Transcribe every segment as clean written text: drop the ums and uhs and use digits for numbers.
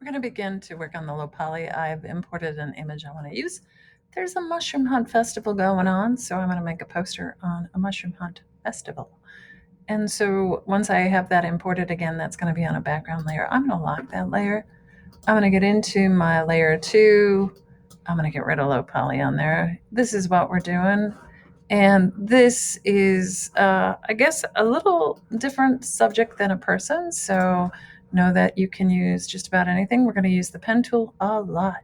We're going to begin to work on the low poly. I've imported an image I want to use. There's a mushroom hunt festival going on, so I'm going to make a poster on a mushroom hunt festival. And so once I have that imported again, that's going to be on a background layer. I'm going to lock that layer. I'm going to get into my layer 2. I'm going to get rid of low poly on there. This is what we're doing. And this is, I guess, a little different subject than a person. So know that you can use just about anything. We're going to use the pen tool a lot.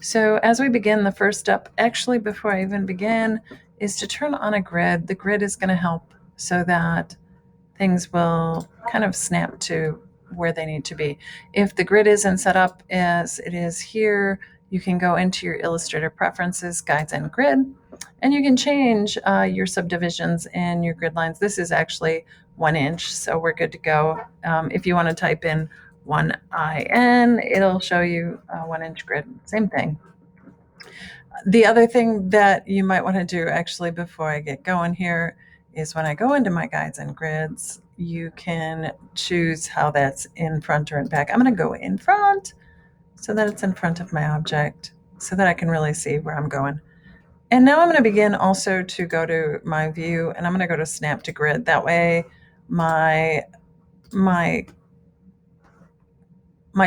So as we begin, the first step, actually before I even begin, is to turn on a grid. The grid is going to help so that things will kind of snap to where they need to be. If the grid isn't set up as it is here, you can go into your Illustrator preferences, guides, and grid, and you can change your subdivisions and your grid lines. This is actually 1 inch, so we're good to go. If you want to type in 1IN, it'll show you a 1 inch grid. Same thing. The other thing that you might want to do actually before I get going here is when I go into my guides and grids, you can choose how that's in front or in back. I'm going to go in front so that it's in front of my object so that I can really see where I'm going. And now I'm going to begin also to go to my view, and I'm going to go to snap to grid. That way my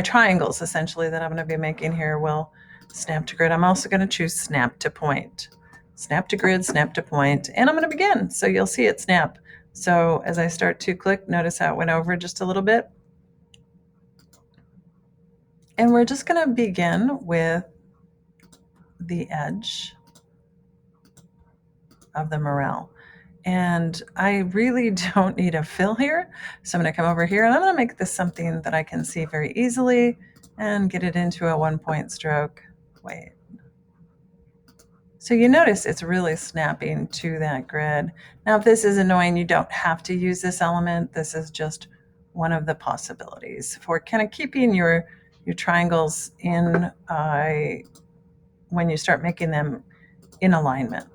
triangles essentially that I'm going to be making here will snap to grid. I'm also going to choose snap to point. Snap to grid, snap to point, and I'm going to begin. So you'll see it snap. So as I start to click, notice how it went over just a little bit. And we're just going to begin with the edge of the morel. And I really don't need a fill here. So I'm going to come over here and I'm going to make this something that I can see very easily and get it into a 1-point stroke. Wait. So you notice it's really snapping to that grid. Now, if this is annoying, you don't have to use this element. This is just one of the possibilities for kind of keeping your triangles in when you start making them in alignment.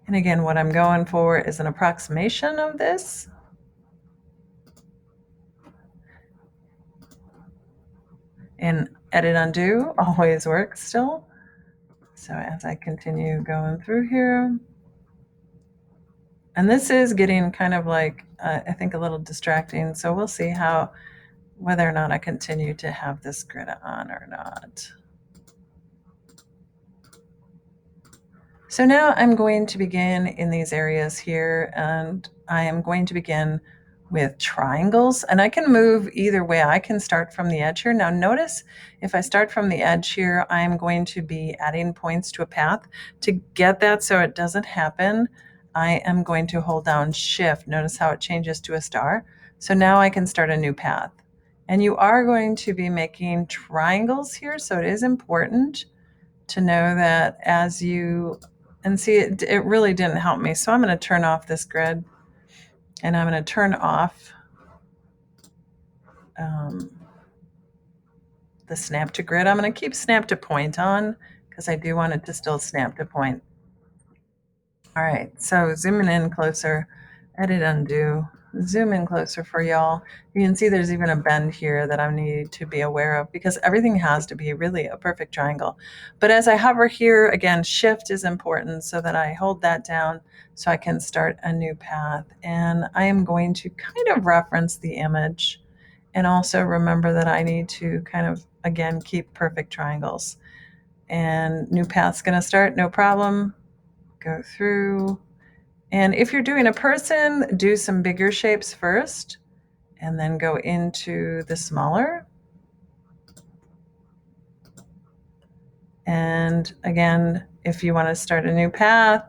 And again, what I'm going for is an approximation of this. And edit undo always works still. So as I continue going through here, and this is getting kind of like, I think, a little distracting. So we'll see whether or not I continue to have this grid on or not. So now I'm going to begin in these areas here, and I am going to begin with triangles, and I can move either way. I can start from the edge here. Now notice if I start from the edge here, I'm going to be adding points to a path. To get that so it doesn't happen, I am going to hold down Shift. Notice how it changes to a star. So now I can start a new path. And you are going to be making triangles here, so it is important to know that as you, and see, it really didn't help me. So I'm going to turn off this grid, and I'm going to turn off the snap to grid. I'm going to keep snap to point on because I do want it to still snap to point. All right, so zooming in closer, edit undo, zoom in closer for y'all. You can see there's even a bend here that I need to be aware of because everything has to be really a perfect triangle. But as I hover here, again, Shift is important so that I hold that down so I can start a new path. And I am going to kind of reference the image and also remember that I need to kind of, again, keep perfect triangles. And new path's going to start, no problem. Go through. And if you're doing a person, do some bigger shapes first and then go into the smaller. And again, if you want to start a new path,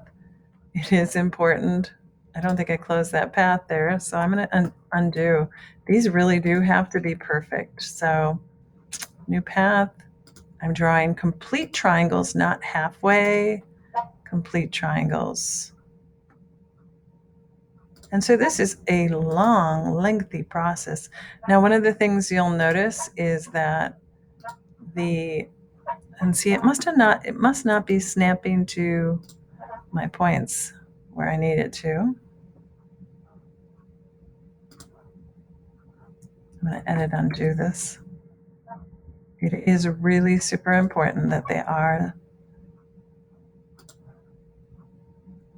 it is important. I don't think I closed that path there, so I'm going to undo. These really do have to be perfect. So new path, I'm drawing complete triangles, not halfway, complete triangles. And so this is a long, lengthy process. Now, one of the things you'll notice is that and see, it must not be snapping to my points where I need it to. I'm going to edit undo this. It is really super important that they are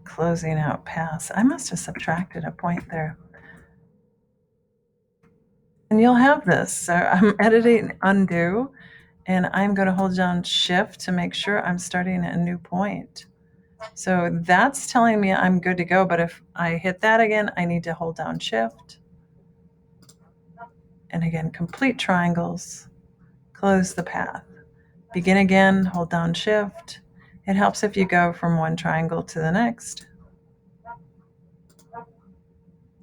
closing out paths. I must have subtracted a point there. And you'll have this. So I'm editing undo, and I'm going to hold down shift to make sure I'm starting a new point. So that's telling me I'm good to go. But if I hit that again, I need to hold down shift. And again, complete triangles, close the path. Begin again, hold down shift. It helps if you go from one triangle to the next.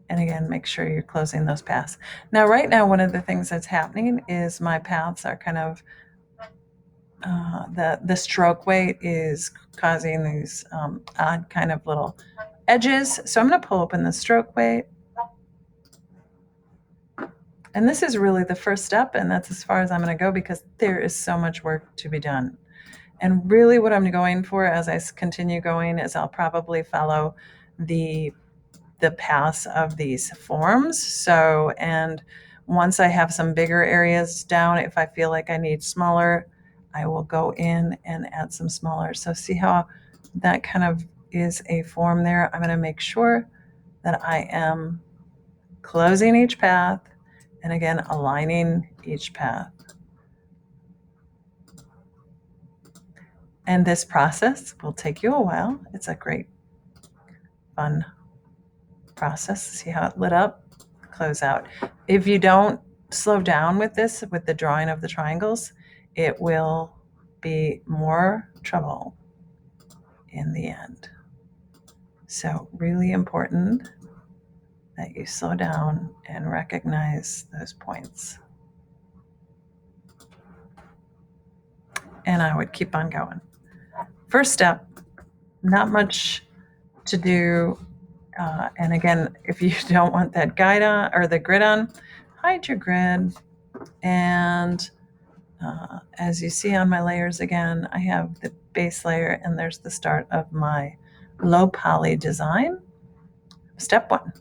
And again, make sure you're closing those paths. Now, right now, one of the things that's happening is my paths are kind of, the stroke weight is causing these odd kind of little edges. So I'm going to pull open the stroke weight. And this is really the first step, and that's as far as I'm going to go because there is so much work to be done. And really what I'm going for as I continue going is I'll probably follow the paths of these forms. So, and once I have some bigger areas down, if I feel like I need smaller, I will go in and add some smaller. So see how that kind of is a form there. I'm going to make sure that I am closing each path and again, aligning each path. And this process will take you a while. It's a great, fun process. See how it lit up? Close out. If you don't slow down with this, with the drawing of the triangles, it will be more trouble in the end. So really important that you slow down and recognize those points. And I would keep on going. First step, not much to do. And again, if you don't want that guide on or the grid on, hide your grid. And as you see on my layers again, I have the base layer and there's the start of my low poly design. Step 1,